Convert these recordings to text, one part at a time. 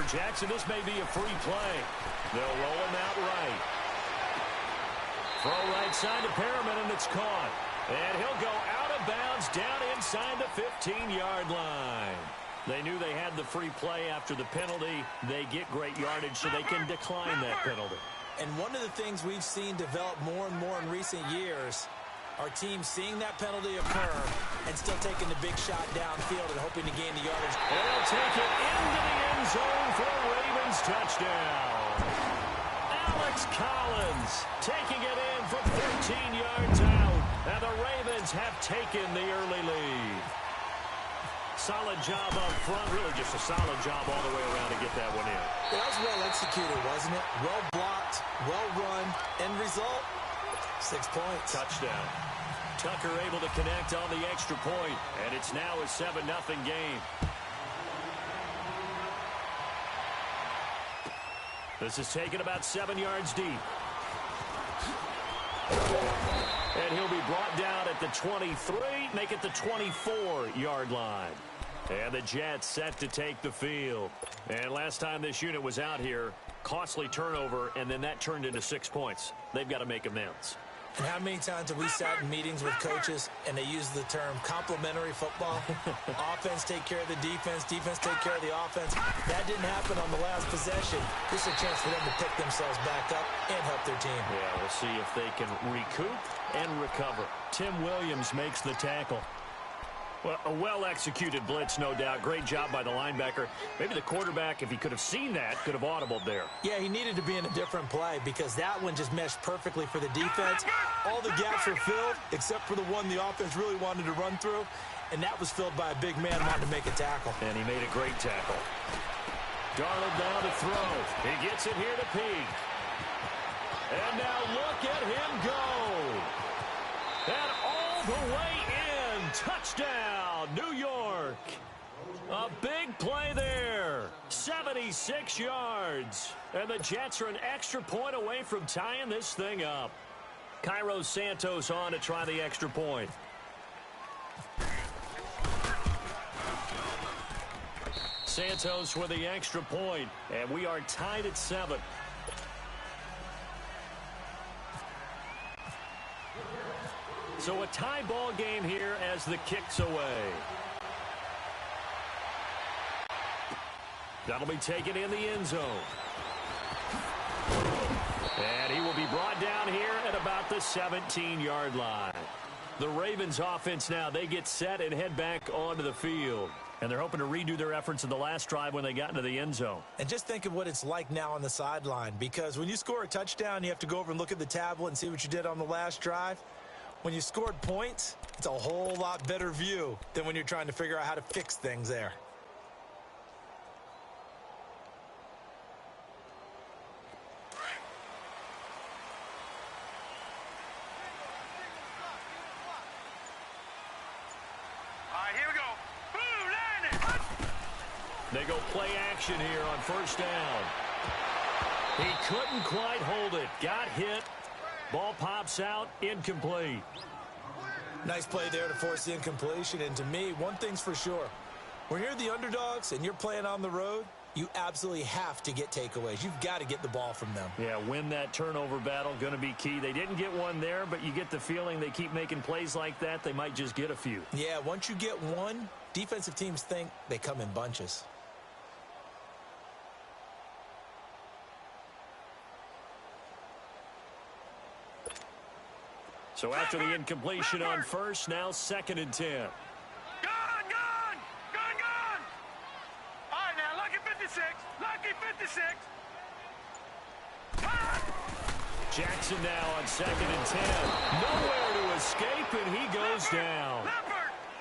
for Jackson. This may be a free play. They'll roll him out right. Throw right side to Perriman, and it's caught. And he'll go out of bounds down inside the 15-yard line. They knew they had the free play after the penalty. They get great yardage, so they can decline that penalty. And one of the things we've seen develop more and more in recent years are teams seeing that penalty occur and still taking the big shot downfield and hoping to gain the yardage. They'll take it into the end zone for a Ravens touchdown. Alex Collins taking it in from 13 yards out. And the Ravens have taken the early lead. Solid job up front. Really just a solid job all the way around to get that one in. That was well executed, wasn't it? Well blocked, well run. End result, 6 points. Touchdown. Tucker able to connect on the extra point, and it's now a 7-0 game. This is taken about 7 yards deep. And he'll be brought down at the 23, make it the 24-yard line. And the Jets set to take the field. And last time this unit was out here, costly turnover, and then that turned into 6 points. They've got to make amends. And how many times have we sat in meetings with coaches and they use the term complementary football? Offense take care of the defense, defense take care of the offense. That didn't happen on the last possession. This is a chance for them to pick themselves back up and help their team. Yeah, we'll see if they can recoup and recover. Tim Williams makes the tackle. Well, a well-executed blitz, no doubt. Great job by the linebacker. Maybe the quarterback, if he could have seen that, could have audibled there. Yeah, he needed to be in a different play because that one just meshed perfectly for the defense. All the gaps were filled except for the one the offense really wanted to run through, and that was filled by a big man wanting to make a tackle. And he made a great tackle. Darnold down to throw. He gets it here to Peak. And now look at him go. And all the way in. Touchdown, New York. A big play there. 76 yards. And the Jets are an extra point away from tying this thing up. Cairo Santos on to try the extra point. Santos with the extra point. And we are tied at 7. So a tie ball game here as the kick's away. That'll be taken in the end zone. And he will be brought down here at about the 17-yard line. The Ravens offense now, they get set and head back onto the field. And they're hoping to redo their efforts in the last drive when they got into the end zone. And just think of what it's like now on the sideline. Because when you score a touchdown, you have to go over and look at the tablet and see what you did on the last drive. When you scored points, it's a whole lot better view than when you're trying to figure out how to fix things there. All right, here we go. Boom, landing. They go play action here on first down. He couldn't quite hold it. Got hit. Ball pops out, incomplete. Nice play there to force the incompletion. And to me, one thing's for sure. When you're the underdogs and you're playing on the road, you absolutely have to get takeaways. You've got to get the ball from them. Yeah, win that turnover battle, going to be key. They didn't get one there, but you get the feeling they keep making plays like that, they might just get a few. Yeah, once you get one, defensive teams think they come in bunches. So after the incompletion on first, now 2nd and 10. Gone. All right, now, lucky 56. Lucky 56. Jackson now on 2nd and 10. Nowhere to escape, and he goes down.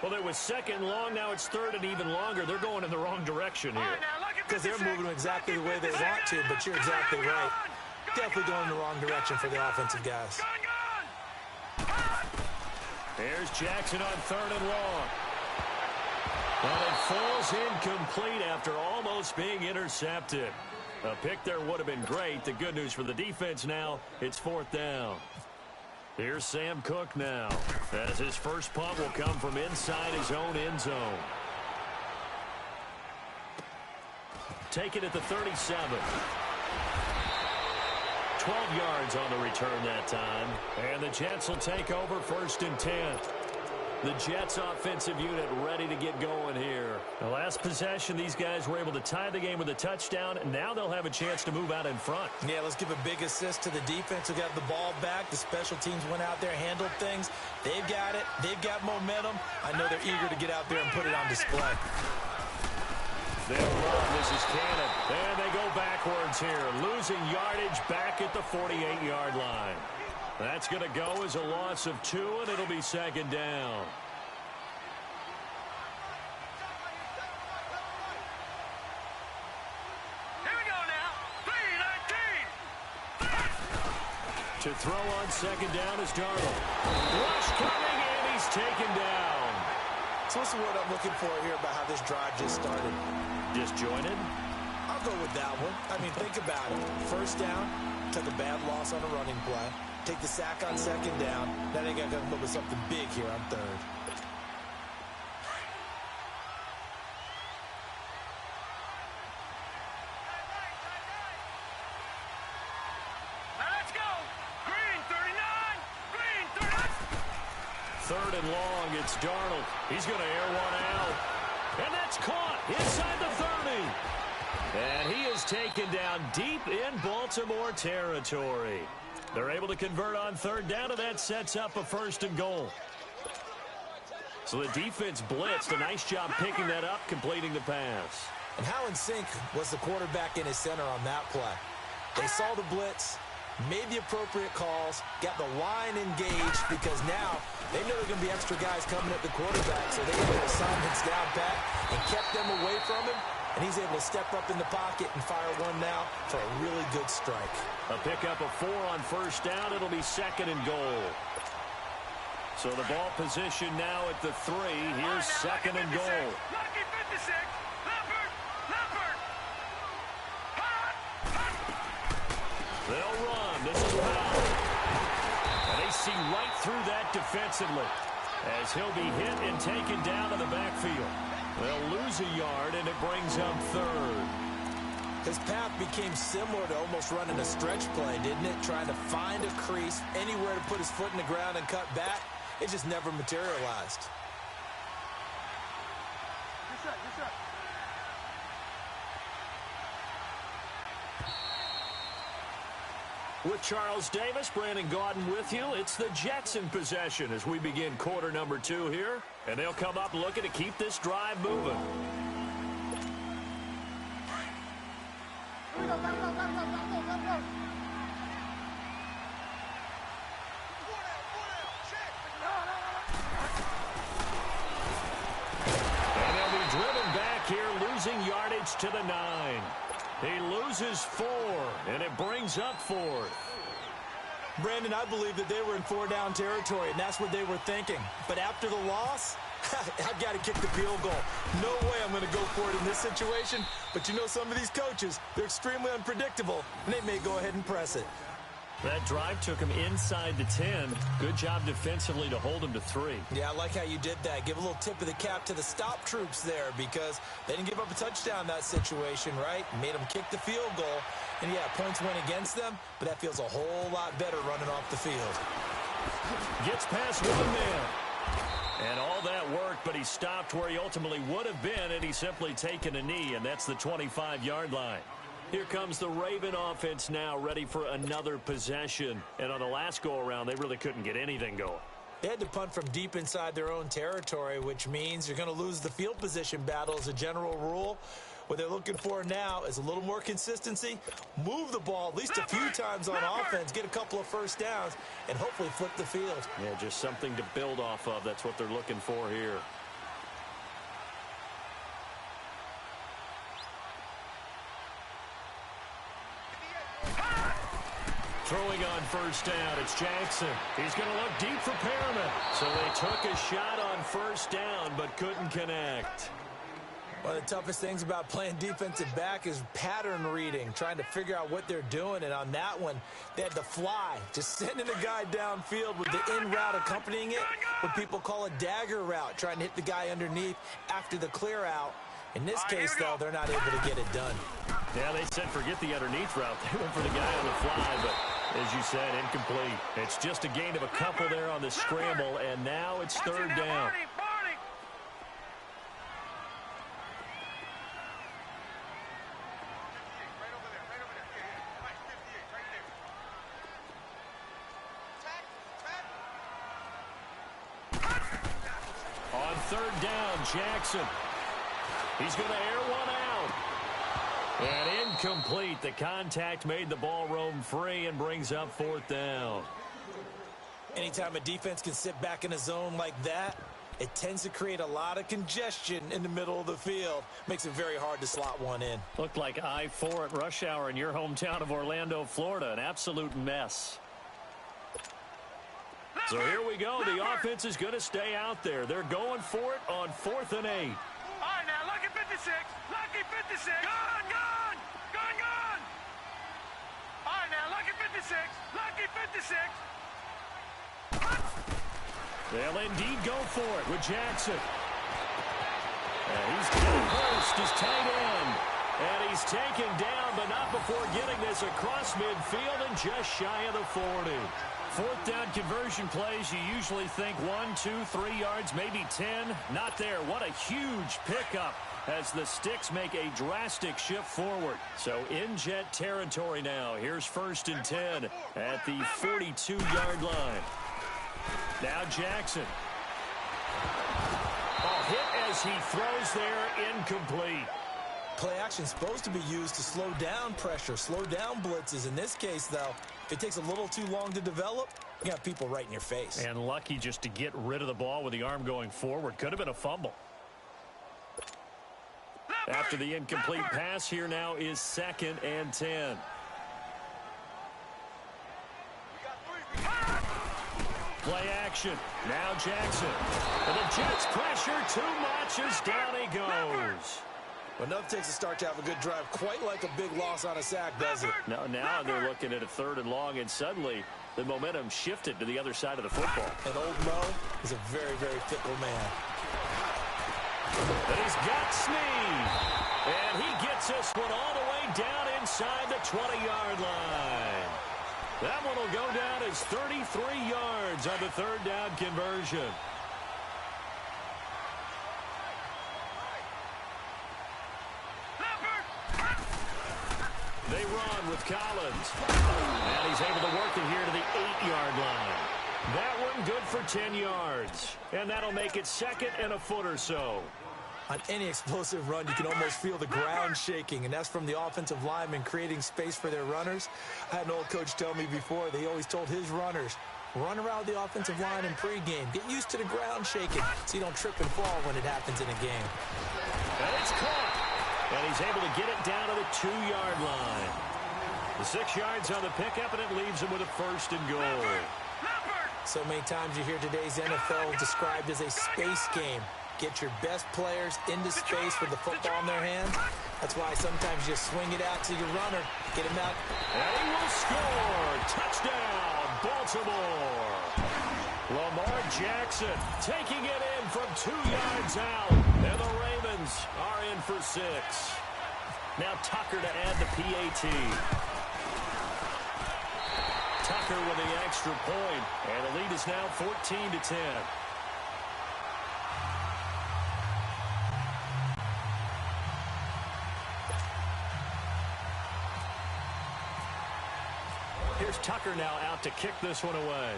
Well, it was 2nd and long. Now it's 3rd and even longer. They're going in the wrong direction here. Because they're moving exactly the way they want to, but you're exactly right. Definitely going in the wrong direction for the offensive guys. There's Jackson on 3rd and long. And it falls incomplete after almost being intercepted. A pick there would have been great. The good news for the defense now, it's 4th down. Here's Sam Cook now, as his first punt will come from inside his own end zone. Take it at the 37. 12 yards on the return that time. And the Jets will take over 1st and 10. The Jets offensive unit ready to get going here. The last possession, these guys were able to tie the game with a touchdown, and now they'll have a chance to move out in front. Yeah, let's give a big assist to the defense who got the ball back. The special teams went out there, handled things. They've got it. They've got momentum. I know they're eager to get out there and put it on display. They'll run. This is Cannon. And they go backwards here, losing yardage back at the 48-yard line. That's going to go as a loss of 2, and it'll be 2nd down. Here we go now. 3-19. To throw on 2nd down is Darnold. Rush coming, and he's taken down. So what's the word I'm looking for here about how this drive just started? Disjointed? I'll go with that one. I mean, think about it. 1st down, took a bad loss on a running play. Take the sack on 2nd down. Now they got to come up with something big here on 3rd. Now let's go. Green 39. Green 39. 3rd and long, it's Darnold. He's going to air one out. And that's caught inside the 30. And he is taken down deep in Baltimore territory. They're able to convert on 3rd down, and that sets up a 1st and goal. So the defense blitzed. A nice job picking that up, completing the pass. And how in sync was the quarterback in his center on that play? They saw the blitz, made the appropriate calls, got the line engaged, because now they know there are going to be extra guys coming at the quarterback, so they got their assignments down pat and kept them away from him. And he's able to step up in the pocket and fire one now for a really good strike. A pickup of 4 on 1st down. It'll be 2nd and goal. So the ball position now at the 3. Here's 2nd and goal. Lucky 56. Leopard. Leopard. They'll run. This is Powell. And they see right through that defensively as he'll be hit and taken down to the backfield. They'll lose a yard, and it brings up 3rd. His path became similar to almost running a stretch play, didn't it? Trying to find a crease, anywhere to put his foot in the ground and cut back. It just never materialized. Yes, sir. Yes, sir. With Charles Davis, Brandon Gaudin with you. It's the Jets in possession as we begin quarter number 2 here. And they'll come up looking to keep this drive moving. Here we go. Go, go, go, go, go, go, go. And they'll be driven back here, losing yardage to the 9. He loses 4, and it brings up 4th. Brandon, I believe that they were in 4-down territory, and that's what they were thinking. But after the loss, I've got to kick the field goal. No way I'm going to go for it in this situation. But you know, some of these coaches, they're extremely unpredictable, and they may go ahead and press it. That drive took him inside the 10. Good job defensively to hold him to 3. Yeah, I like how you did that. Give a little tip of the cap to the stop troops there, because they didn't give up a touchdown in that situation, right? Made them kick the field goal. And, yeah, points went against them, but that feels a whole lot better running off the field. Gets past one man. And all that worked, but he stopped where he ultimately would have been, and he's simply taken a knee, and that's the 25-yard line. Here comes the Raven offense now, ready for another possession. And on the last go-around, they really couldn't get anything going. They had to punt from deep inside their own territory, which means you're going to lose the field position battle as a general rule. What they're looking for now is a little more consistency, move the ball at least a few times on offense, get a couple of 1st downs, and hopefully flip the field. Yeah, just something to build off of. That's what they're looking for here. Throwing on 1st down, it's Jackson. He's going to look deep for Perriman. So they took a shot on 1st down, but couldn't connect. One of the toughest things about playing defensive back is pattern reading, trying to figure out what they're doing. And on that one, they had to fly, just sending a guy downfield with the in route accompanying it, what people call a dagger route, trying to hit the guy underneath after the clear out. In this case, though, they're not able to get it done. Yeah, they said forget the underneath route. They went for the guy on the fly, but as you said, incomplete. It's just a gain of a couple there on the scramble, and now it's third down. On third down, Jackson. He's going to air one out. And incomplete. The contact made the ball roam free and brings up fourth down. Anytime a defense can sit back in a zone like that, it tends to create a lot of congestion in the middle of the field. Makes it very hard to slot one in. Looked like I-4 at rush hour in your hometown of Orlando, Florida. An absolute mess. So here we go. The offense is going to stay out there. They're going for it on 4th and 8. All right, now, lucky 56. Lucky 56. Gone, gone. Gone, gone. All right, now, lucky 56. Lucky 56. They'll indeed go for it with Jackson. And he's getting first, his tight end. And he's taken down, but not before getting this across midfield and just shy of the 40. Fourth down conversion plays, you usually think 1, 2, 3 yards, maybe 10. Not there. What a huge pickup as the Sticks make a drastic shift forward. So in jet territory now. Here's 1st and 10 at the 42-yard line. Now Jackson. Oh, hit as he throws there, incomplete. Play action is supposed to be used to slow down pressure, slow down blitzes. In this case, though, if it takes a little too long to develop, you got people right in your face. And lucky just to get rid of the ball with the arm going forward. Could have been a fumble. After the incomplete pass, here now is 2nd and 10. Play action. Now Jackson. And the Jets pressure too much as down he goes. But enough takes a start to have a good drive, quite like a big loss on a sack, does it? Now they're looking at a 3rd and long, and suddenly the momentum shifted to the other side of the football. And old Mo is a very, very fickle man. And he's got Snead. And he gets this one all the way down inside the 20-yard line. That one will go down as 33 yards on the 3rd down conversion. They run with Collins. And he's able to work it here to the 8-yard line. That one good for 10 yards. And that'll make it 2nd and a foot or so. On any explosive run, you can almost feel the ground shaking, and that's from the offensive linemen creating space for their runners. I had an old coach tell me before, they always told his runners, run around the offensive line in pregame. Get used to the ground shaking so you don't trip and fall when it happens in a game. And it's caught. And he's able to get it down to the 2-yard line. The 6 yards on the pickup, and it leaves him with a 1st and goal. So many times you hear today's NFL described as a space game. Get your best players into space with the football in their hands. That's why sometimes you swing it out to your runner, get him out. And he will score. Touchdown, Baltimore. Lamar Jackson taking it in from 2 yards out. And the Ravens are in for 6. Now Tucker to add the PAT. Tucker with the extra point. And the lead is now 14-10. Here's Tucker now out to kick this one away.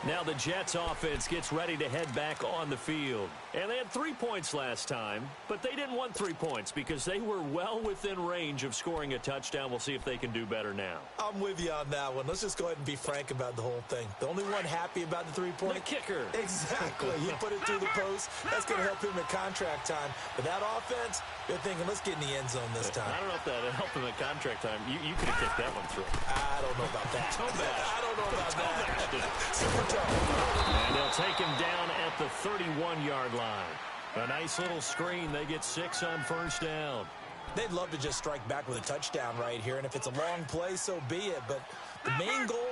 Now the Jets offense gets ready to head back on the field. And they had 3 points last time, but they didn't want 3 points because they were well within range of scoring a touchdown. We'll see if they can do better now. I'm with you on that one. Let's just go ahead and be frank about the whole thing. The only one happy about the 3-point? The kicker. Exactly. He put it through the post. That's going to help him at contract time. But that offense, they're thinking, let's get in the end zone this time. I don't know if that helped him at contract time. You could have kicked that one through. I don't know about that. I don't know about that. Super tough. And they'll take him down at the 31-yard line. A nice little screen. They get 6 on 1st down. They'd love to just strike back with a touchdown right here, and if it's a long play, so be it. But the main goal,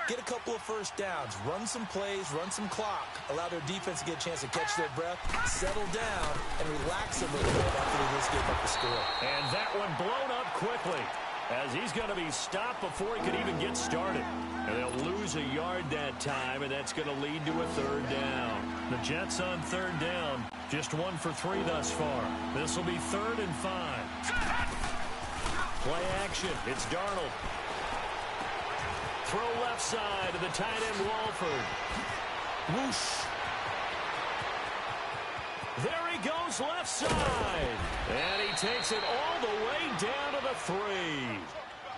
get a couple of first downs, run some plays, run some clock, allow their defense to get a chance to catch their breath, settle down, and relax a little bit after they just gave up the score. And that one blown up quickly, as he's going to be stopped before he could even get started. And they'll lose a yard that time, and that's going to lead to a third down. The Jets on third down, just 1 for 3 thus far. This will be 3rd and 5. Play action. It's Darnold. Throw left side to the tight end, Walford. Whoosh. There he goes left side. And he takes it all the way down to the 3.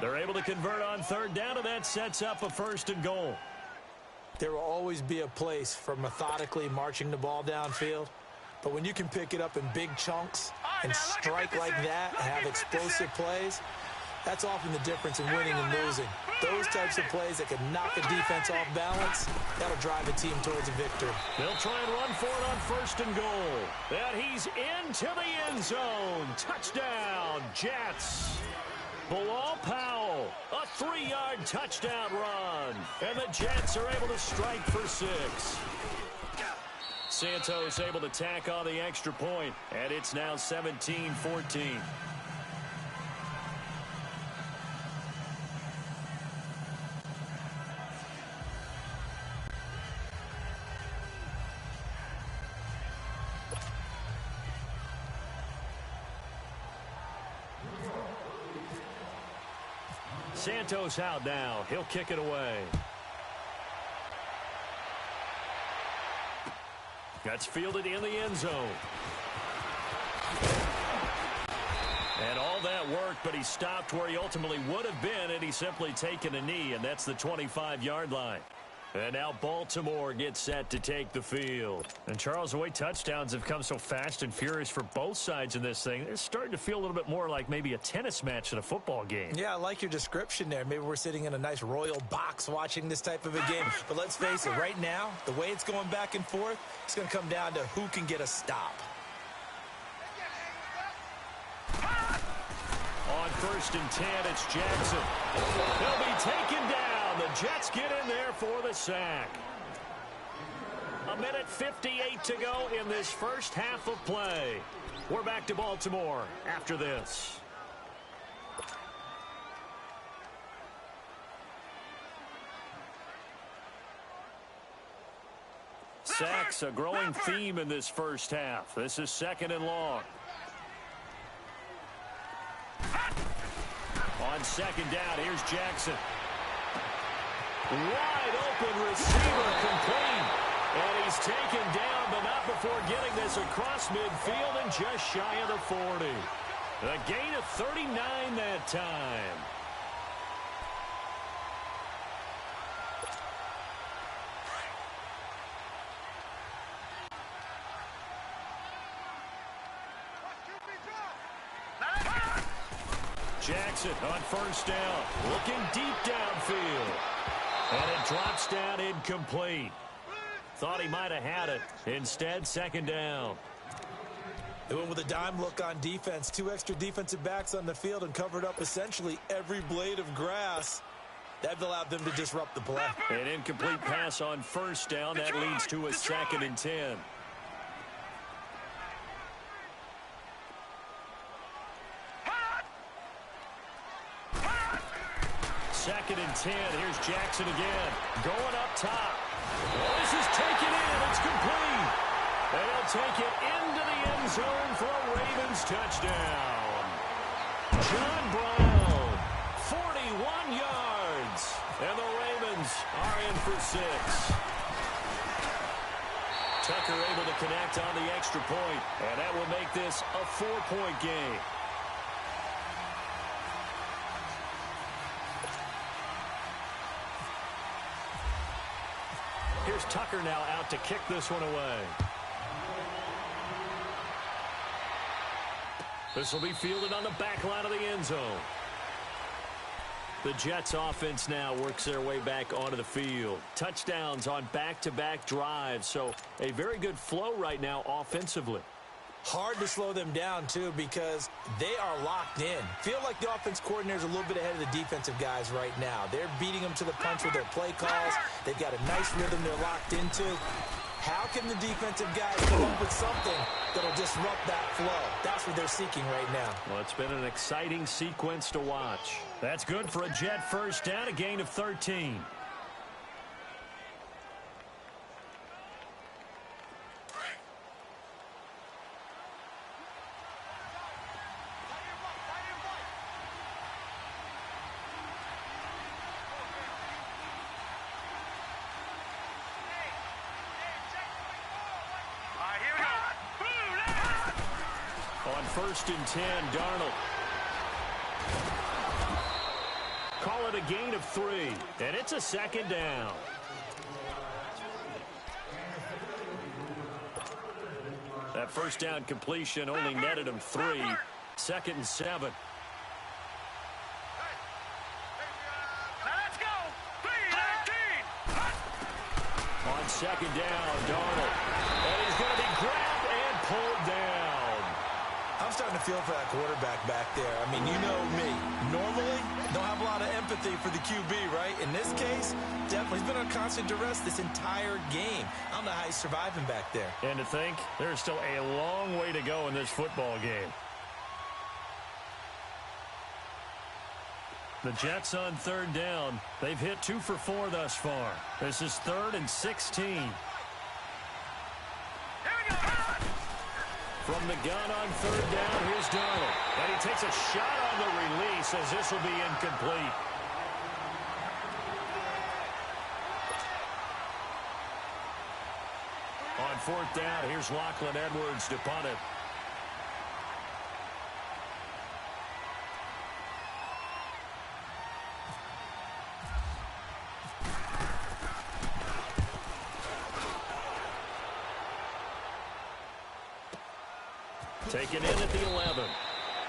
They're able to convert on third down, and that sets up a 1st and goal. There will always be a place for methodically marching the ball downfield. But when you can pick it up in big chunks and strike like that and have explosive plays, that's often the difference in winning and losing. Those types of plays that can knock a defense off balance, that'll drive a team towards a victory. They'll try and run for it on 1st and goal. And he's into the end zone. Touchdown, Jets. Bilal Powell, a 3-yard touchdown run. And the Jets are able to strike for 6. Santos able to tack on the extra point, and it's now 17-14. Santos out now. He'll kick it away. That's fielded in the end zone. And all that worked, but he stopped where he ultimately would have been, and he's simply taken a knee, and that's the 25-yard line. And now Baltimore gets set to take the field. And, Charles, the way touchdowns have come so fast and furious for both sides in this thing, it's starting to feel a little bit more like maybe a tennis match than a football game. Yeah, I like your description there. Maybe we're sitting in a nice royal box watching this type of a game. But let's face it, right now, the way it's going back and forth, it's going to come down to who can get a stop. On 1st and 10, it's Jackson. He'll be taken down. The Jets get in there for the sack. 1:58 to go in this first half of play. We're back to Baltimore after this. Sacks, a growing theme in this first half. This is 2nd and long. On 2nd down, here's Jackson. Wide open receiver, complete. And he's taken down, but not before getting this across midfield and just shy of the 40. A gain of 39 that time. Jackson on 1st down, looking deep downfield. And it drops down incomplete. Thought he might have had it. Instead, 2nd down. They went with a dime look on defense. 2 extra defensive backs on the field and covered up essentially every blade of grass. That allowed them to disrupt the play. An incomplete pass on 1st down. That leads to a 2nd and 10. Second and 10. Here's Jackson again. Going up top. Oh, this is taken in. It's complete. And he'll take it into the end zone for a Ravens touchdown. John Brown, 41 yards. And the Ravens are in for 6. Tucker able to connect on the extra point. And that will make this a 4-point game. Here's Tucker now out to kick this one away. This will be fielded on the back line of the end zone. The Jets offense now works their way back onto the field. Touchdowns on back-to-back drives, so a very good flow right now offensively. Hard to slow them down, too, because they are locked in. Feel like the offense coordinator is a little bit ahead of the defensive guys right now. They're beating them to the punch with their play calls. They've got a nice rhythm they're locked into. How can the defensive guys come up with something that'll disrupt that flow? That's what they're seeking right now. Well, it's been an exciting sequence to watch. That's good for a Jet first down, a gain of 13. First and 10, Darnold. Call it a gain of 3, and it's a second down. That first down completion only netted him 3. 2nd and 7. Let's go. 3-19. On second down, Darnold. And he's going to be grabbed and pulled down. I'm starting to feel for that quarterback back there. I mean, you know me. Normally, don't have a lot of empathy for the QB, right? In this case, definitely he's been on constant duress this entire game. I don't know how he's surviving back there. And to think, there's still a long way to go in this football game. The Jets on third down. They've hit 2 for 4 thus far. This is 3rd and 16. From the gun on third down, here's Darnold. And he takes a shot on the release as this will be incomplete. On 4th down, here's Lachlan Edwards to punt it. Taken in at the 11.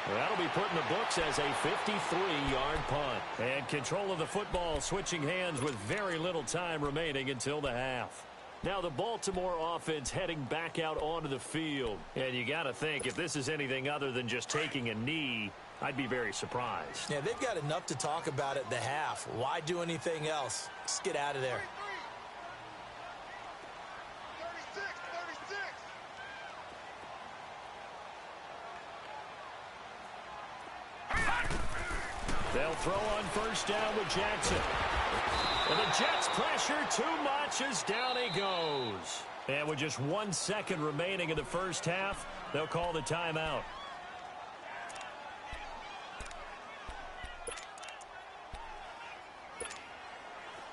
That'll be put in the books as a 53-yard punt. And control of the football switching hands with very little time remaining until the half. Now the Baltimore offense heading back out onto the field. And you got to think, if this is anything other than just taking a knee, I'd be very surprised. Yeah, they've got enough to talk about at the half. Why do anything else? Just get out of there. They'll throw on first down with Jackson. And the Jets pressure too much as down he goes. And with just 1 second remaining in the first half, they'll call the timeout.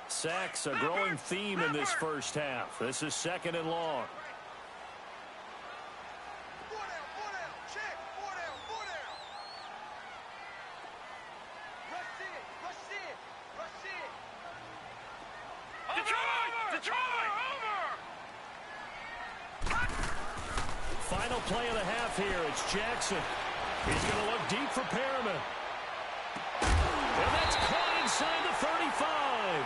Sacks, a growing theme in this first half. This is 2nd and long. Final play of the half here. It's Jackson. He's going to look deep for Perriman. And that's caught inside the 35.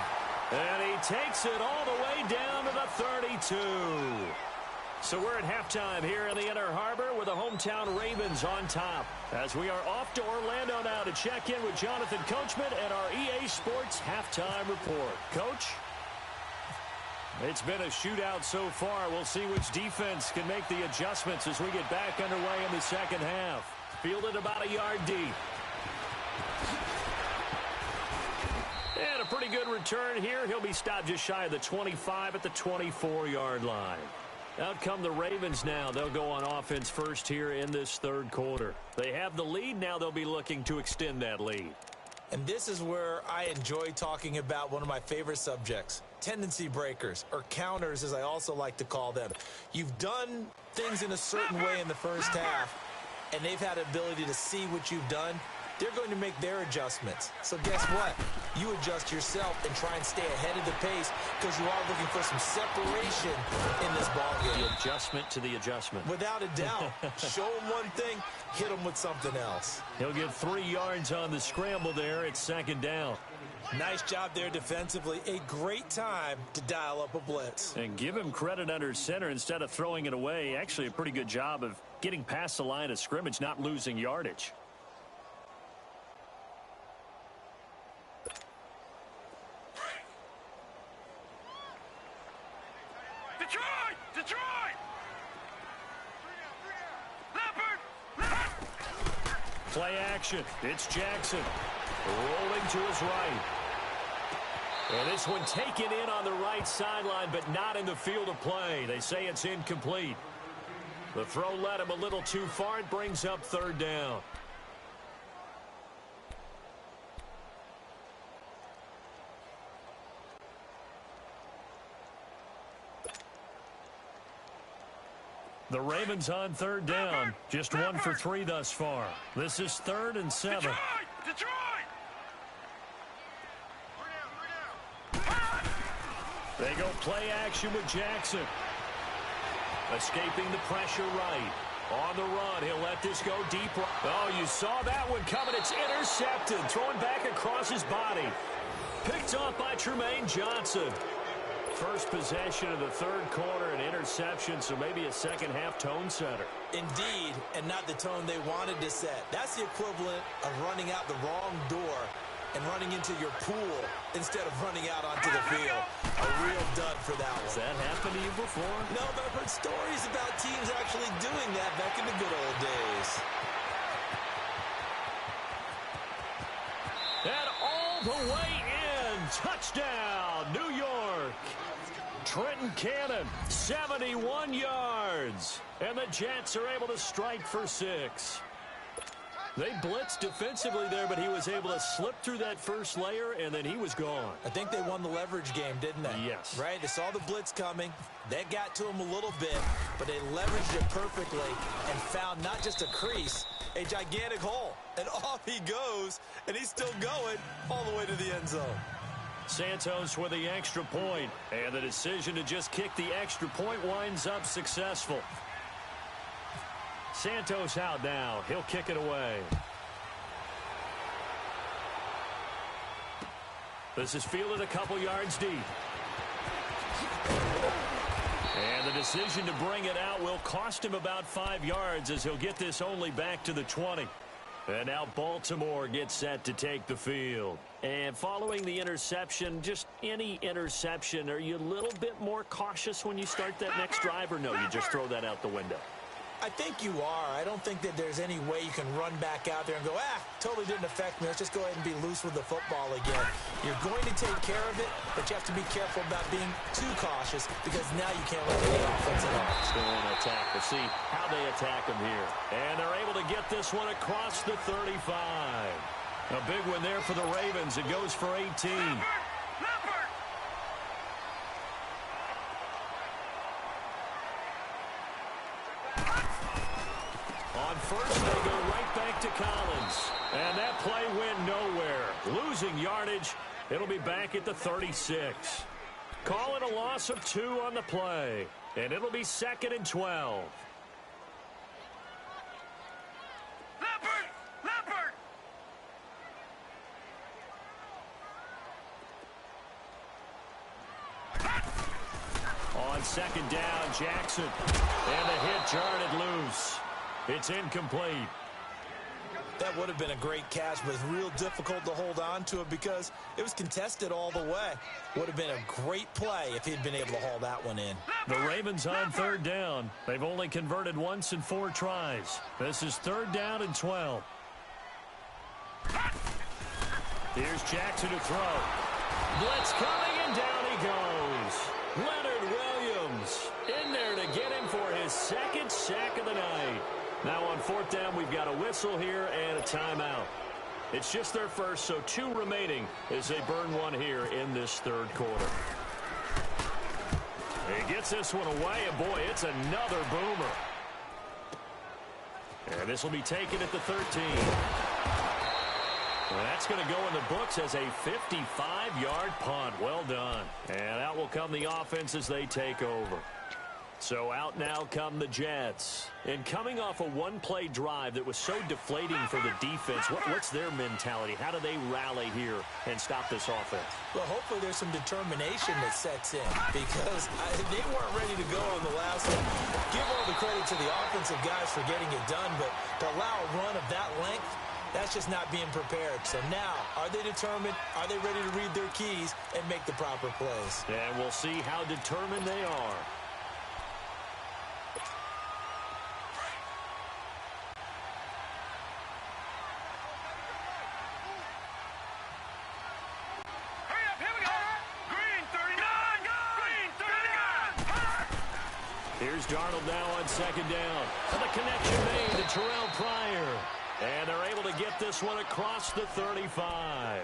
And he takes it all the way down to the 32. So we're at halftime here in the Inner Harbor with the hometown Ravens on top. As we are off to Orlando now to check in with Jonathan Coachman and our EA Sports halftime report. Coach? It's been a shootout so far. We'll see which defense can make the adjustments as we get back underway in the second half. Fielded about a yard deep. And a pretty good return here. He'll be stopped just shy of the 25 at the 24-yard line. Out come the Ravens now. They'll go on offense first here in this third quarter. They have the lead. Now they'll be looking to extend that lead. And this is where I enjoy talking about one of my favorite subjects, tendency breakers, or counters as I also like to call them. You've done things in a certain way in the first half, and they've had ability to see what you've done. They're going to make their adjustments. So guess what? You adjust yourself and try and stay ahead of the pace because you are looking for some separation in this ballgame. The adjustment to the adjustment. Without a doubt. Show them one thing, hit them with something else. He'll get 3 yards on the scramble there. It's second down. Nice job there defensively. A great time to dial up a blitz. And give him credit under center instead of throwing it away. Actually, a pretty good job of getting past the line of scrimmage, not losing yardage. Detroit! Leopard! Play action. It's Jackson. Rolling to his right. And this one taken in on the right sideline, but not in the field of play. They say it's incomplete. The throw led him a little too far. It brings up third down. The Ravens on third down. Just 1 for 3 thus far. This is 3rd and 7. Detroit! They go play action with Jackson. Escaping the pressure right. On the run, he'll let this go deep. Oh, you saw that one coming. It's intercepted. Throwing back across his body. Picked off by Tremaine Johnson. First possession of the third quarter, an interception, so maybe a second-half tone setter. Indeed, and not the tone they wanted to set. That's the equivalent of running out the wrong door and running into your pool instead of running out onto the field. A real dud for that one. Has that happened to you before? No, but I've heard stories about teams actually doing that back in the good old days. And all the way in. Touchdown, New York. Trenton Cannon, 71 yards. And the Jets are able to strike for 6. They blitzed defensively there, but he was able to slip through that first layer, and then he was gone. I think they won the leverage game, didn't they? Yes. Right? They saw the blitz coming. That got to him a little bit, but they leveraged it perfectly and found not just a crease, a gigantic hole. And off he goes, and he's still going all the way to the end zone. Santos with the extra point, and the decision to just kick the extra point winds up successful. Santos out now. He'll kick it away. This is fielded a couple yards deep. And the decision to bring it out will cost him about 5 yards as he'll get this only back to the 20. And now Baltimore gets set to take the field. And following the interception, just any interception, are you a little bit more cautious when you start that next drive, or no, you just throw that out the window? I think you are. I don't think that there's any way you can run back out there and go, totally didn't affect me. Let's just go ahead and be loose with the football again. You're going to take care of it, but you have to be careful about being too cautious because now you can't let the offense at all. Still on attack. We'll see how they attack him here. And they're able to get this one across the 35. A big one there for the Ravens. It goes for 18. On first, they go right back to Collins. And that play went nowhere. Losing yardage. It'll be back at the 36. Call it a loss of 2 on the play. And it'll be 2nd and 12. Leopard! On 2nd down, Jackson. And the hit jarred it loose. It's incomplete. That would have been a great catch, but it's real difficult to hold on to it because it was contested all the way. Would have been a great play if he'd been able to haul that one in. The Ravens on 3rd down. They've only converted once in 4 tries. This is 3rd down and 12. Here's Jackson to throw. Blitz coming, and down he goes. Leonard Williams in there to get him for his 2nd sack of the night. Now on 4th down, we've got a whistle here and a timeout. It's just their first, so 2 remaining as they burn one here in this 3rd quarter. He gets this one away, and boy, it's another boomer. And this will be taken at the 13. Well, that's going to go in the books as a 55-yard punt. Well done. And out will come the offense as they take over. So out now come the Jets. And coming off a one-play drive that was so deflating for the defense, what's their mentality? How do they rally here and stop this offense? Well, hopefully there's some determination that sets in because they weren't ready to go on the last one. Give all the credit to the offensive guys for getting it done, but to allow a run of that length, that's just not being prepared. So now, are they determined? Are they ready to read their keys and make the proper plays? And we'll see how determined they are. Here's Darnold now on second down. And the connection made to Terrell Pryor. And they're able to get this one across the 35.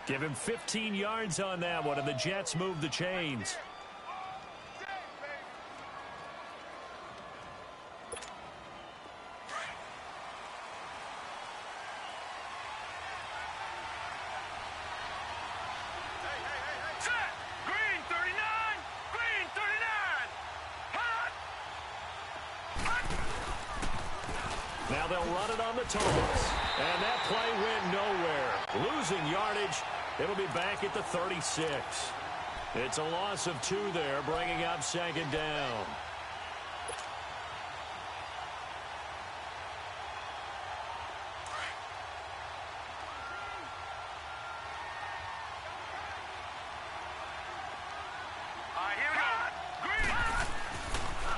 Give him 15 yards on that one, and the Jets move the chains. Now they'll run it on the Thomas. And that play went nowhere. Losing yardage. It'll be back at the 36. It's a loss of 2 there, bringing up second down.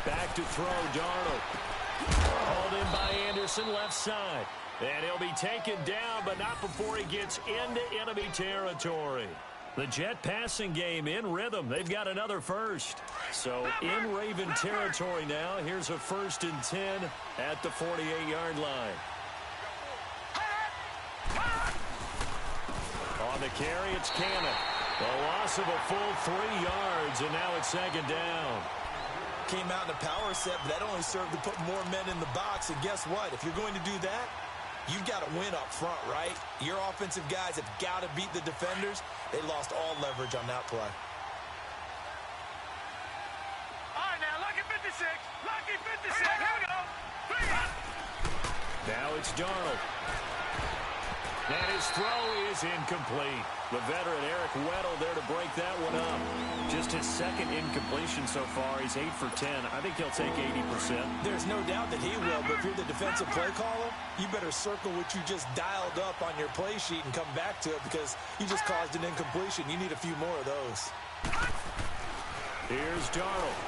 Back to throw, Darnold. Called in by Anderson, left side. And he'll be taken down, but not before he gets into enemy territory. The Jet passing game in rhythm. They've got another first. So in Raven territory now. Here's a 1st and 10 at the 48-yard line. On the carry, it's Cannon. A loss of a full 3 yards, and now it's second down. Came out in a power set, but that only served to put more men in the box. And guess what? If you're going to do that, you've got to win up front, right? Your offensive guys have got to beat the defenders. They lost all leverage on that play. All right, now, lucky 56. Lucky 56. Here we go. Now it's Darnold. And his throw is incomplete. The veteran Eric Weddle there to break that one up. Just his second incompletion so far. He's 8 for 10. I think he'll take 80%. There's no doubt that he will, but if you're the defensive play caller, you better circle what you just dialed up on your play sheet and come back to it because you just caused an incompletion. You need a few more of those. Here's Darnold.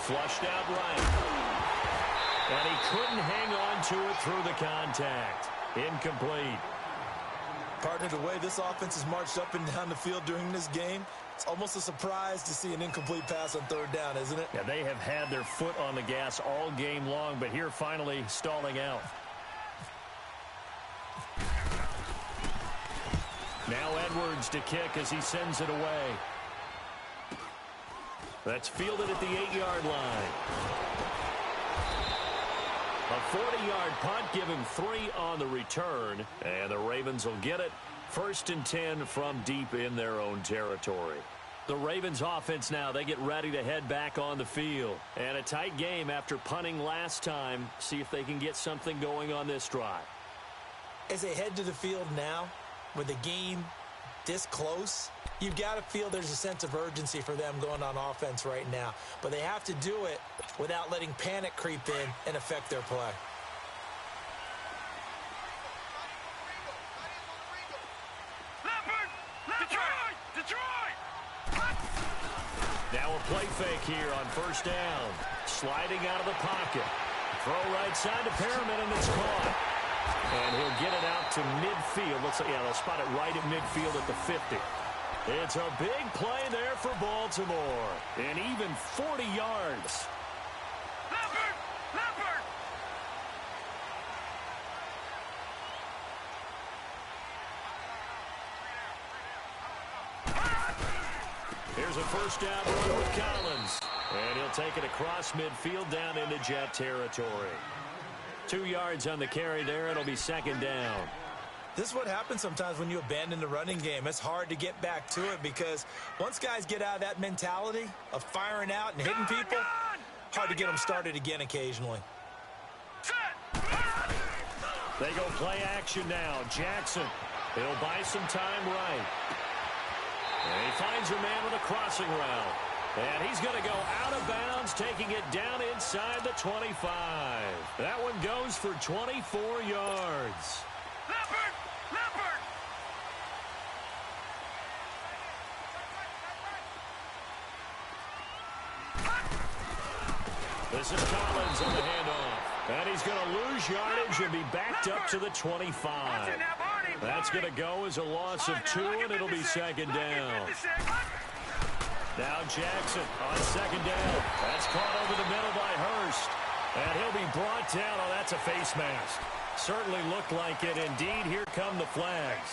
Flushed out right. And he couldn't hang on to it through the contact. Incomplete. Partner, the way this offense has marched up and down the field during this game, it's almost a surprise to see an incomplete pass on 3rd down, isn't it? Yeah, they have had their foot on the gas all game long, but here finally stalling out. Now Edwards to kick as he sends it away. That's fielded at the 8-yard line. A 40-yard punt, giving 3 on the return. And the Ravens will get it. 1st and 10 from deep in their own territory. The Ravens offense now, they get ready to head back on the field. And a tight game after punting last time. See if they can get something going on this drive. As they head to the field now, with the game this close, you've got to feel there's a sense of urgency for them going on offense right now. But they have to do it without letting panic creep in and affect their play. Now a play fake here on 1st down. Sliding out of the pocket. Throw right side to Perriman, and it's caught. And he'll get it out to midfield. Looks like, yeah, they'll spot it right at midfield at the 50. It's a big play there for Baltimore. And even 40 yards. Here's a 1st down run with Collins. And he'll take it across midfield down into Jet territory. 2 yards on the carry there. It'll be 2nd down. This is what happens sometimes when you abandon the running game. It's hard to get back to it because once guys get out of that mentality of firing out and hitting people, hard to get them started again occasionally. They go play action now. Jackson. He'll buy some time right. And he finds a man with a crossing route. And he's going to go out of bounds, taking it down inside the 25. That one goes for 24 yards. Leopard! Leopard! This is Collins on the handoff. And he's going to lose yardage and be backed up to the 25. That's going to go as a loss of 2, and it'll be second down. Now Jackson on second down. That's caught over the middle by Hurst. And he'll be brought down. Oh, that's a face mask. Certainly looked like it. Indeed, here come the flags.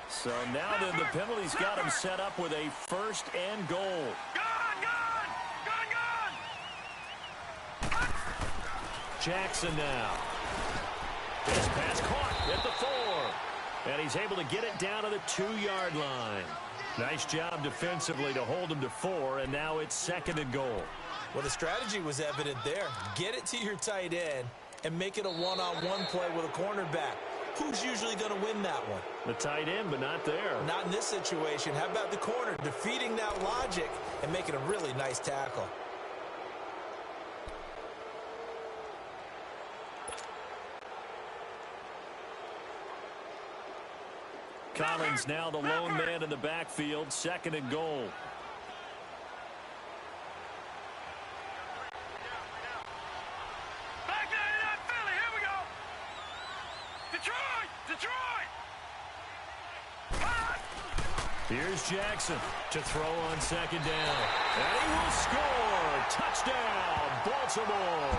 So now then the penalty's got him set up with a first and goal. Jackson now. This pass caught at the 4. And he's able to get it down to the 2-yard line. Nice job defensively to hold him to 4, and now it's second and goal. Well, the strategy was evident there. Get it to your tight end and make it a one-on-one play with a cornerback. Who's usually going to win that one? The tight end, but not there. Not in this situation. How about the corner defeating that logic and making a really nice tackle? Collins now the lone man in the backfield, second and goal. Back there in that Philly, here we go. Detroit! Detroit! Here's Jackson to throw on second down. And he will score. Touchdown, Baltimore.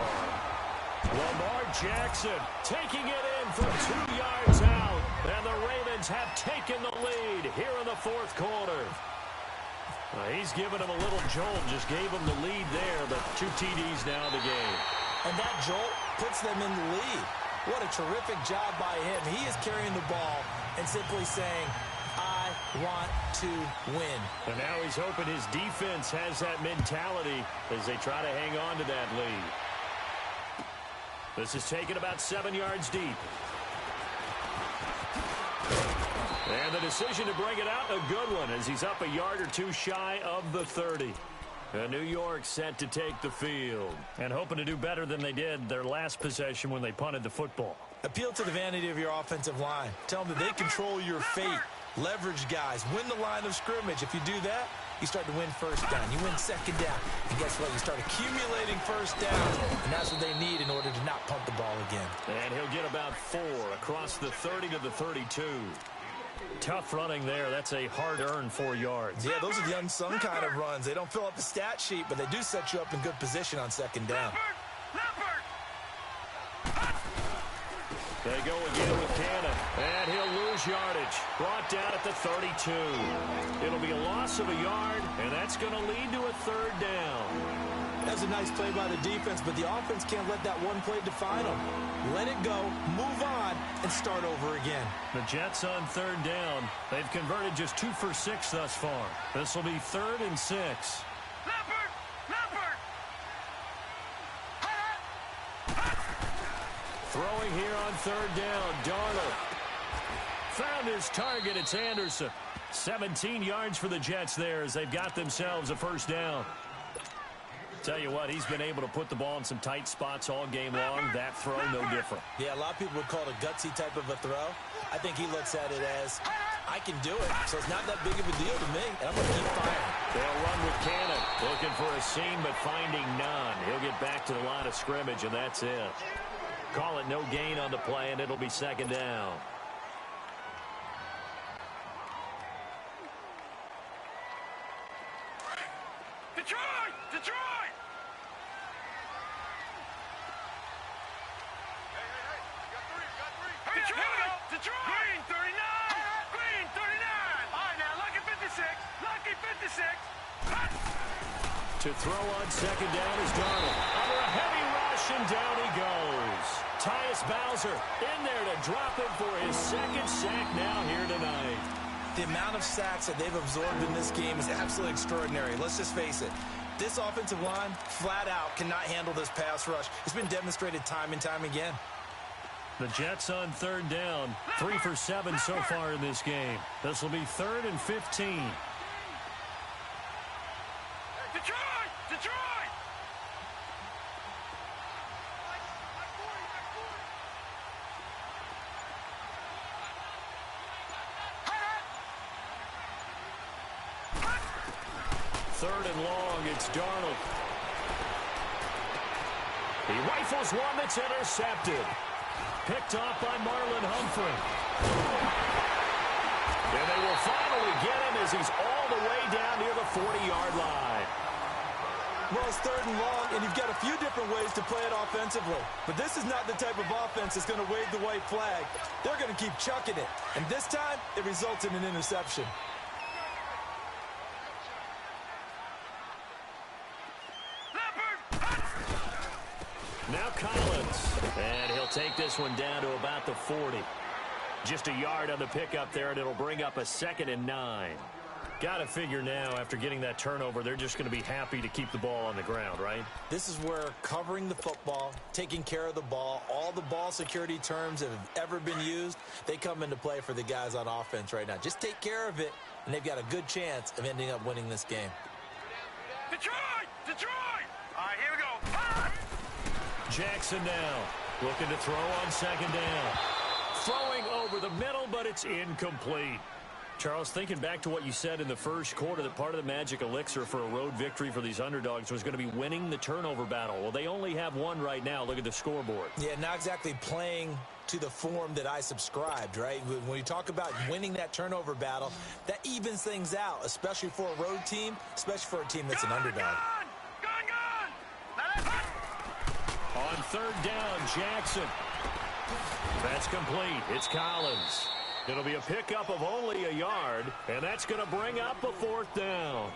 Lamar Jackson taking it in from 2 yards out. And the Ravens have taken the lead here in the fourth quarter. He's given him a little jolt, just gave him the lead there, but 2 TDs now in the game. And that jolt puts them in the lead. What a terrific job by him. He is carrying the ball and simply saying, I want to win. And now he's hoping his defense has that mentality as they try to hang on to that lead. This is taken about 7 yards deep. And the decision to bring it out, a good one, as he's up a yard or 2 shy of the 30. And New York set to take the field and hoping to do better than they did their last possession when they punted the football. Appeal to the vanity of your offensive line. Tell them that they control your fate. Leverage guys. Win the line of scrimmage. If you do that, you start to win first down. You win second down. And guess what? You start accumulating first downs. And that's what they need in order to not punt the ball again. And he'll get about 4 across the 30 to the 32. Tough running there. That's a hard-earned 4 yards. Yeah, those are the unsung kind of runs. They don't fill up the stat sheet, but they do set you up in good position on second down. They go again with Cannon, and he'll lose yardage. Brought down at the 32. It'll be a loss of a yard, and that's going to lead to a third down. That's a nice play by the defense, but the offense can't let that one play define them. Let it go, move on, and start over again. The Jets on third down. They've converted just 2 for 6 thus far. This will be 3rd and 6. Leopard! Leopard! Throwing here on third down, Darnold. Found his target, it's Anderson. 17 yards for the Jets there as they've got themselves a first down. Tell you what, he's been able to put the ball in some tight spots all game long. That throw, no different. Yeah, a lot of people would call it a gutsy type of a throw. I think he looks at it as, I can do it, so it's not that big of a deal to me, and I'm going to keep firing. They'll run with Cannon, looking for a seam, but finding none. He'll get back to the line of scrimmage, and that's it. Call it no gain on the play, and it'll be second down. Detroit! Detroit! Detroit! Detroit! Green 39! Green 39! All right, now, lucky 56! Lucky 56! To throw on second down is Darnold. Under a heavy rush, possession. Down he goes. Tyus Bowser in there to drop him for his second sack now here tonight. The amount of sacks that they've absorbed in this game is absolutely extraordinary. Let's just face it. This offensive line, flat out, cannot handle this pass rush. It's been demonstrated time and time again. The Jets on third down. 3 for 7 so far in this game. This will be 3rd and 15. Detroit! Detroit! Third and long, it's Darnold. He rifles one that's intercepted. Picked off by Marlon Humphrey. And they will finally get him as he's all the way down near the 40-yard line. Well, it's third and long, and you've got a few different ways to play it offensively. But this is not the type of offense that's going to wave the white flag. They're going to keep chucking it. And this time, it results in an interception. Now Collins, and he'll take this one down to about the 40. Just a yard on the pickup there, and it'll bring up a 2nd and 9. Got to figure now, after getting that turnover, they're just going to be happy to keep the ball on the ground, right? This is where covering the football, taking care of the ball, all the ball security terms that have ever been used, they come into play for the guys on offense right now. Just take care of it, and they've got a good chance of ending up winning this game. Detroit! Detroit! All right, here we go. Ah! Jackson now, looking to throw on 2nd down. Throwing over the middle, but it's incomplete. Charles, thinking back to what you said in the first quarter, that part of the magic elixir for a road victory for these underdogs was going to be winning the turnover battle. Well, they only have one right now. Look at the scoreboard. Yeah, not exactly playing to the form that I subscribed, right? When you talk about winning that turnover battle, that evens things out, especially for a road team, especially for a team that's an underdog. On 3rd down, Jackson. That's complete. It's Collins. It'll be a pickup of only a yard, and that's going to bring up a 4th down.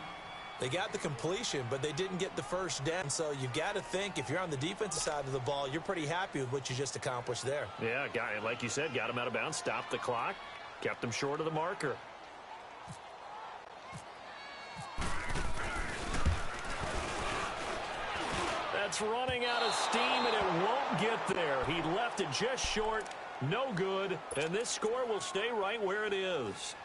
They got the completion, but they didn't get the first down. So you've got to think, if you're on the defensive side of the ball, you're pretty happy with what you just accomplished there. Yeah, like you said, got him out of bounds, stopped the clock, kept him short of the marker. That's running out of steam, and it won't get there. He left it just short. No good, and this score will stay right where it is.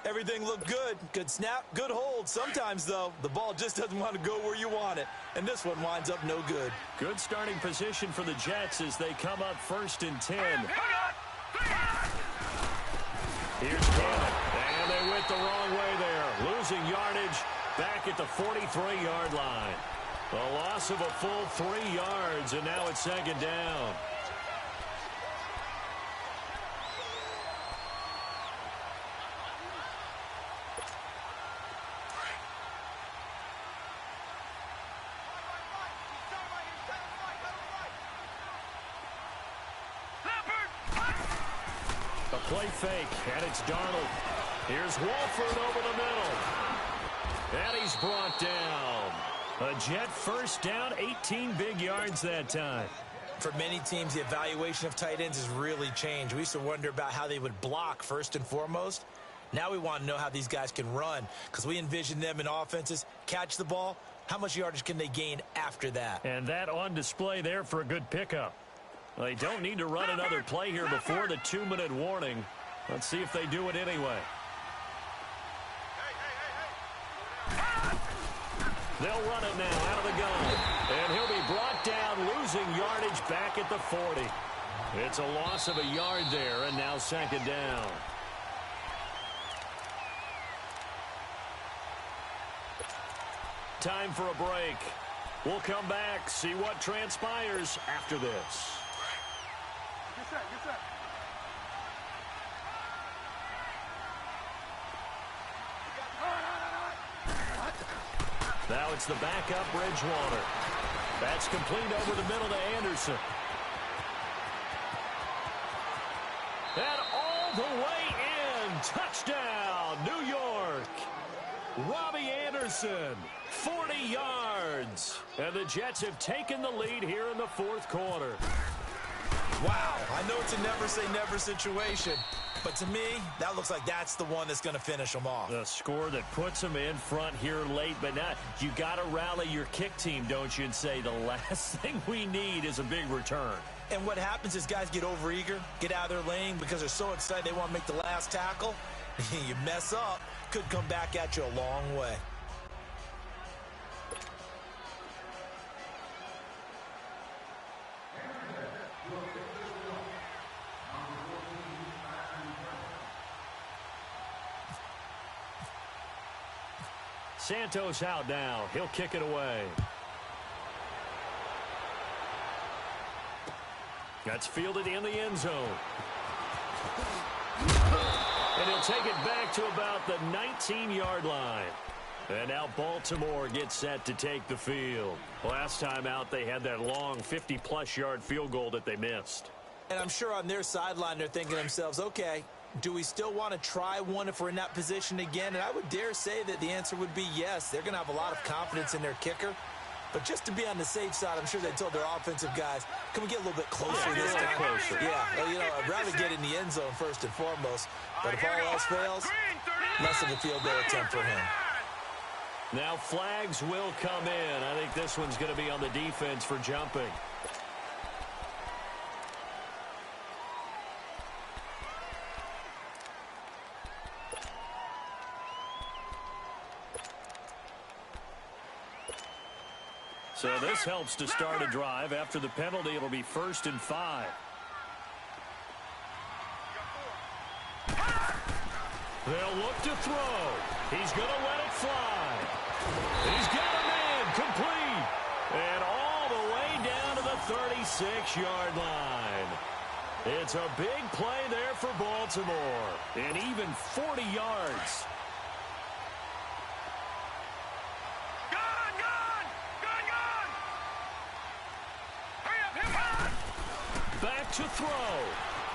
Everything looked good. Good snap, good hold. Sometimes, though, the ball just doesn't want to go where you want it, and this one winds up no good. Good starting position for the Jets as they come up 1st and 10. Here's Cannon, and they went the wrong way there. Losing yardage back at the 43-yard line. A loss of a full 3 yards, and now it's 2nd down. A play fake, and it's Darnold. Here's Wolford over the middle. And he's brought down. A Jet 1st down, 18 big yards that time. For many teams, the evaluation of tight ends has really changed. We used to wonder about how they would block first and foremost. Now we want to know how these guys can run, because we envision them in offenses, catch the ball. How much yardage can they gain after that? And that on display there for a good pickup. They don't need to run another play here before the 2-minute warning. Let's see if they do it anyway. They'll run it now out of the gun. And he'll be brought down, losing yardage back at the 40. It's a loss of a yard there, and now 2nd down. Time for a break. We'll come back, see what transpires after this. Get set, get set. Now it's the backup Bridgewater. That's complete over the middle to Anderson. And all the way in. Touchdown, New York. Robbie Anderson, 40 yards. And the Jets have taken the lead here in the fourth quarter. Wow, I know it's a never-say-never situation, but to me, that looks like that's the one that's going to finish them off. The score that puts them in front here late, but not. You got to rally your kick team, don't you, and say the last thing we need is a big return. And what happens is guys get overeager, get out of their lane because they're so excited they want to make the last tackle. You mess up, could come back at you a long way. Santos out now. He'll kick it away. That's fielded in the end zone. And he'll take it back to about the 19-yard line. And now Baltimore gets set to take the field. Last time out, they had that long 50-plus yard field goal that they missed. And I'm sure on their sideline they're thinking to themselves, okay, do we still want to try one if we're in that position again? And I would dare say that the answer would be yes. They're going to have a lot of confidence in their kicker. But just to be on the safe side, I'm sure they told their offensive guys, can we get a little bit closer this time? Closer. Yeah, well, you know, I'd rather get in the end zone first and foremost. But if all else fails, less of a field goal attempt for him. Now flags will come in. I think this one's going to be on the defense for jumping. So this helps to start a drive. After the penalty, it'll be 1st and 5. They'll look to throw. He's going to let it fly. He's got a man complete. And all the way down to the 36-yard line. It's a big play there for Baltimore. And even 40 yards. Back to throw.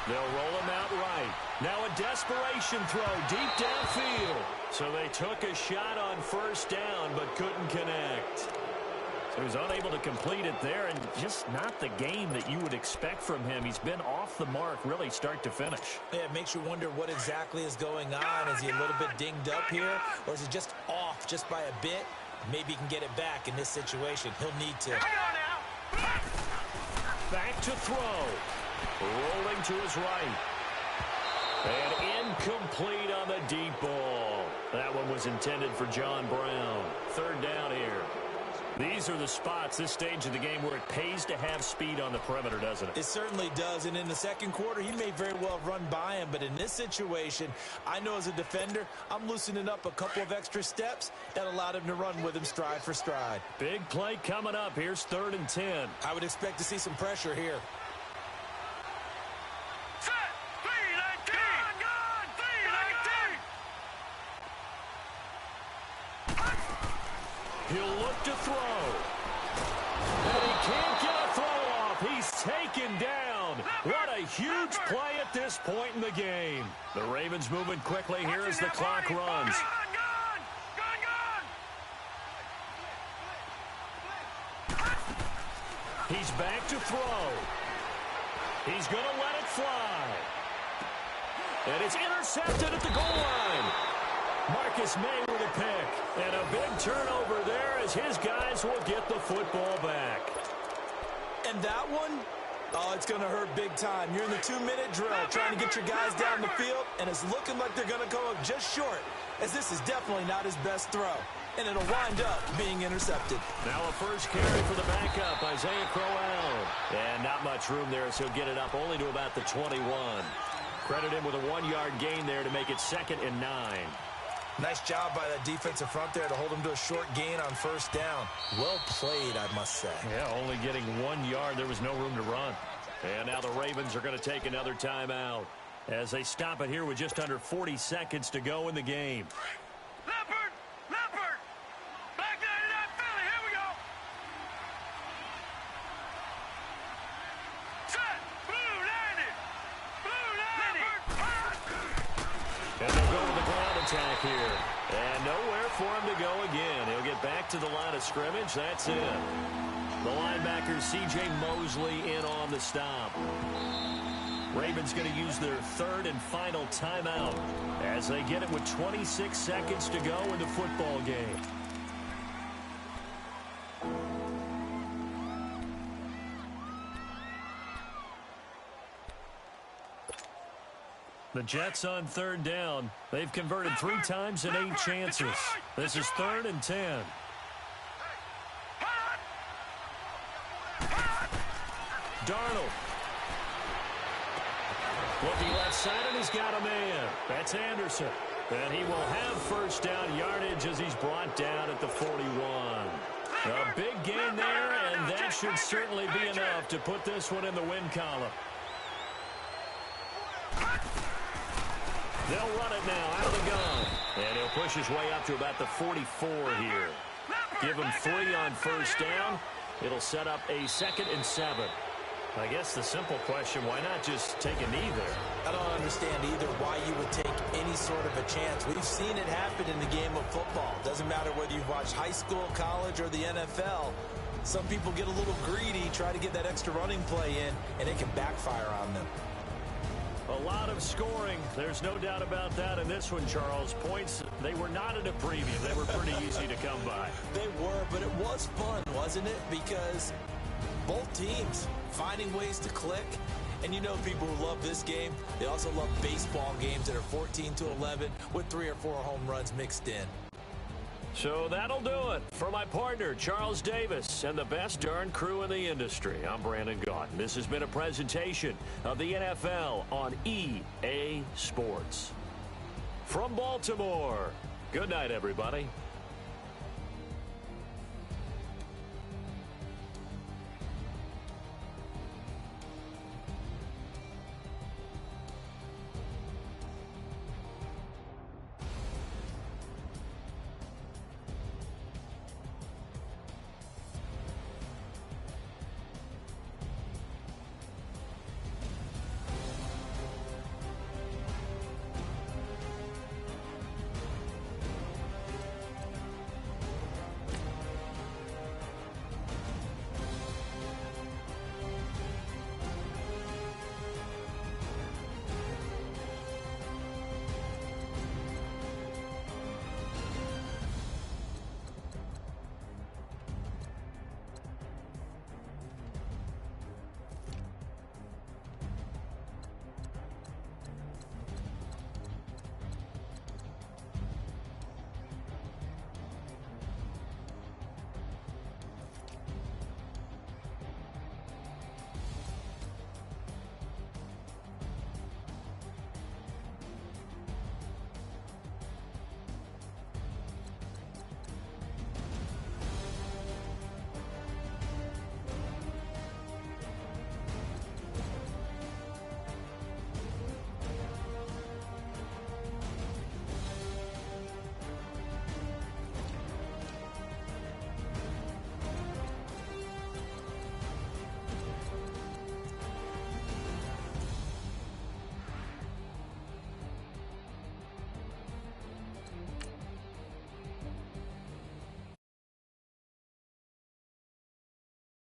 They'll roll him out right. Now a desperation throw deep downfield. So they took a shot on 1st down but couldn't connect. So he was unable to complete it there, and just not the game that you would expect from him. He's been off the mark really start to finish. Yeah, it makes you wonder what exactly is going on. Is he a little bit dinged up here, or is he just off just by a bit? Maybe he can get it back in this situation. He'll need to. Back to throw. Rolling to his right. And incomplete on the deep ball. That one was intended for John Brown. 3rd down here. These are the spots, this stage of the game, where it pays to have speed on the perimeter, doesn't it? It certainly does, and in the second quarter, he may very well run by him, but in this situation, I know as a defender, I'm loosening up a couple of extra steps that allowed him to run with him stride for stride. Big play coming up. Here's 3rd and 10. I would expect to see some pressure here. He'll look to throw. And he can't get a throw off. He's taken down. What a huge play at this point in the game. The Ravens moving quickly here as the clock runs. He's back to throw. He's going to let it fly. And it's intercepted at the goal line. Marcus May with a pick. And a big turnover there as his guys will get the football back. And that one, oh, it's going to hurt big time. You're in the 2-minute drill trying to get your guys down the field, and it's looking like they're going to go up just short, as this is definitely not his best throw. And it'll wind up being intercepted. Now a first carry for the backup, Isaiah Crowell. And not much room there, so he'll get it up only to about the 21. Credit him with a 1-yard gain there to make it 2nd and 9. Nice job by that defensive front there to hold him to a short gain on 1st down. Well played, I must say. Yeah, only getting 1 yard. There was no room to run. And now the Ravens are going to take another timeout as they stop it here with just under 40 seconds to go in the game. Leopard! Leopard! Back 99 Philly, here we go! Set! Blue landed! Blue landed! And they'll go with the ground attack here. And nowhere for him to go again. He'll get back to the line of scrimmage. That's it. The linebacker, C.J. Mosley, in on the stop. Ravens going to use their third and final timeout as they get it with 26 seconds to go in the football game. The Jets on third down. They've converted 3 times in 8 chances. This is 3rd and 10. Darnold. Looking left side, and he's got a man. That's Anderson. And he will have first down yardage as he's brought down at the 41. A big gain there, and that should certainly be enough to put this one in the win column. They'll run it now out of the gun. And he'll push his way up to about the 44 here. Give him 3 on first down. It'll set up a 2nd and 7. I guess the simple question, why not just take a knee there? I don't understand either why you would take any sort of a chance. We've seen it happen in the game of football. Doesn't matter whether you've watched high school, college, or the NFL. Some people get a little greedy, try to get that extra running play in, and it can backfire on them. A lot of scoring. There's no doubt about that in this one, Charles. Points, they were not in a preview. They were pretty easy to come by. They were, but it was fun, wasn't it? Because both teams finding ways to click. And you know people who love this game, they also love baseball games that are 14-11 with 3 or 4 home runs mixed in. So that'll do it. For my partner, Charles Davis, and the best darn crew in the industry, I'm Brandon Gaudin. This has been a presentation of the NFL on EA Sports. From Baltimore, good night, everybody.